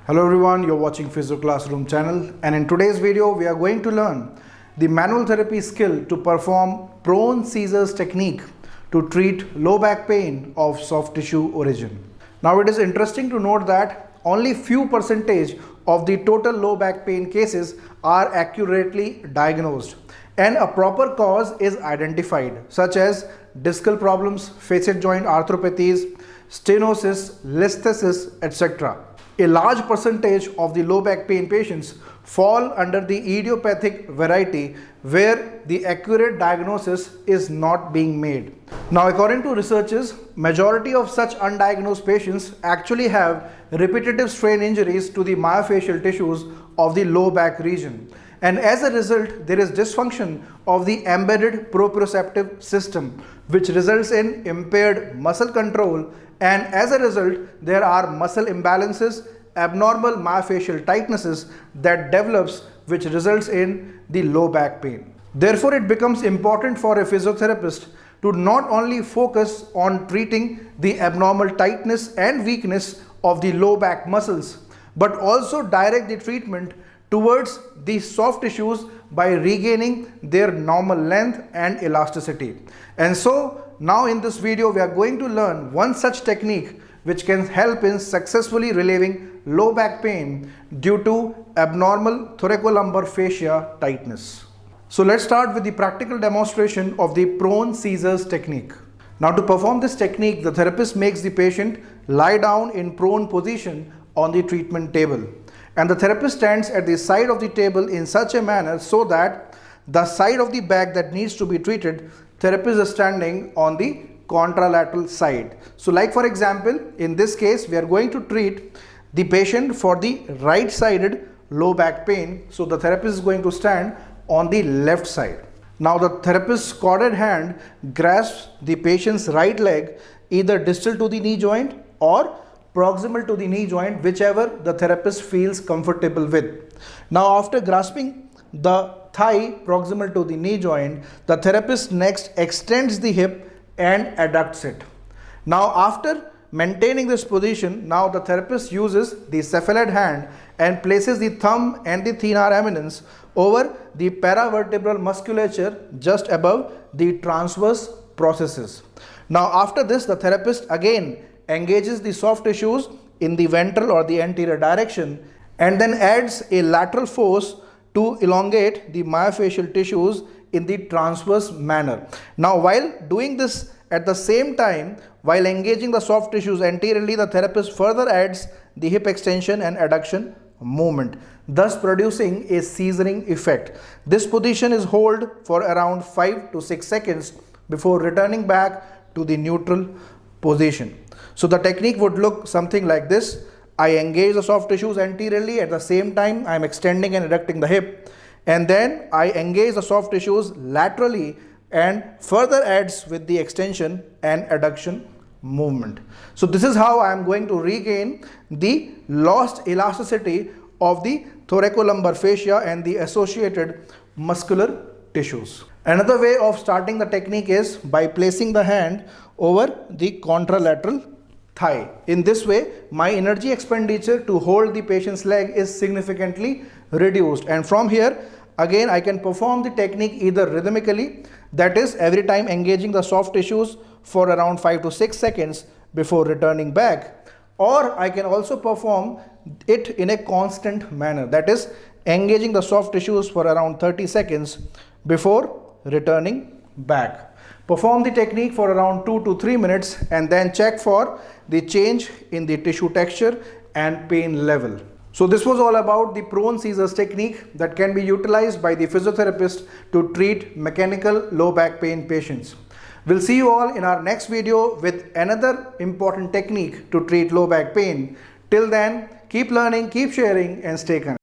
Hello everyone, you're watching PhysioClassroom channel, and in today's video we are going to learn the manual therapy skill to perform prone seizures technique to treat low back pain of soft tissue origin. Now it is interesting to note that only few percentage of the total low back pain cases are accurately diagnosed and a proper cause is identified, such as discal problems, facet joint arthropathies, stenosis, listhesis, etc. A large percentage of the low back pain patients fall under the idiopathic variety where the accurate diagnosis is not being made. Now, according to researchers, majority of such undiagnosed patients actually have repetitive strain injuries to the myofascial tissues of the low back region. And as a result, there is dysfunction of the embedded proprioceptive system, which results in impaired muscle control, and as a result, there are muscle imbalances, abnormal myofascial tightnesses that develops, which results in the low back pain. Therefore, it becomes important for a physiotherapist to not only focus on treating the abnormal tightness and weakness of the low back muscles, but also direct the treatment towards the soft tissues by regaining their normal length and elasticity. And so now in this video we are going to learn one such technique which can help in successfully relieving low back pain due to abnormal thoracolumbar fascia tightness. So let's start with the practical demonstration of the prone seizures technique. Now to perform this technique, the therapist makes the patient lie down in prone position on the treatment table, and the therapist stands at the side of the table in such a manner so that the side of the back that needs to be treated, therapist is standing on the contralateral side. So like for example, in this case we are going to treat the patient for the right sided low back pain. So the therapist is going to stand on the left side. Now the therapist's corded hand grasps the patient's right leg, either distal to the knee joint or proximal to the knee joint, whichever the therapist feels comfortable with. Now after grasping the thigh proximal to the knee joint, the therapist next extends the hip and adducts it. Now after maintaining this position, now the therapist uses the cephalad hand and places the thumb and the thenar eminence over the paravertebral musculature just above the transverse processes. Now after this, the therapist again engages the soft tissues in the ventral or the anterior direction and then adds a lateral force to elongate the myofascial tissues in the transverse manner. Now while doing this at the same time, while engaging the soft tissues anteriorly, the therapist further adds the hip extension and adduction movement, thus producing a seizuring effect. This position is held for around 5 to 6 seconds before returning back to the neutral position. So the technique would look something like this. I engage the soft tissues anteriorly, at the same time I am extending and adducting the hip, and then I engage the soft tissues laterally and further adds with the extension and adduction movement. So this is how I am going to regain the lost elasticity of the thoracolumbar fascia and the associated muscular tissues. Another way of starting the technique is by placing the hand over the contralateral thigh. In this way, my energy expenditure to hold the patient's leg is significantly reduced, and from here again I can perform the technique either rhythmically, that is every time engaging the soft tissues for around 5 to 6 seconds before returning back, or I can also perform it in a constant manner, that is engaging the soft tissues for around 30 seconds before returning back. Perform the technique for around 2 to 3 minutes and then check for the change in the tissue texture and pain level. So this was all about the prone seizures technique that can be utilized by the physiotherapist to treat mechanical low back pain patients. We'll see you all in our next video with another important technique to treat low back pain. Till then, keep learning, keep sharing, and stay connected.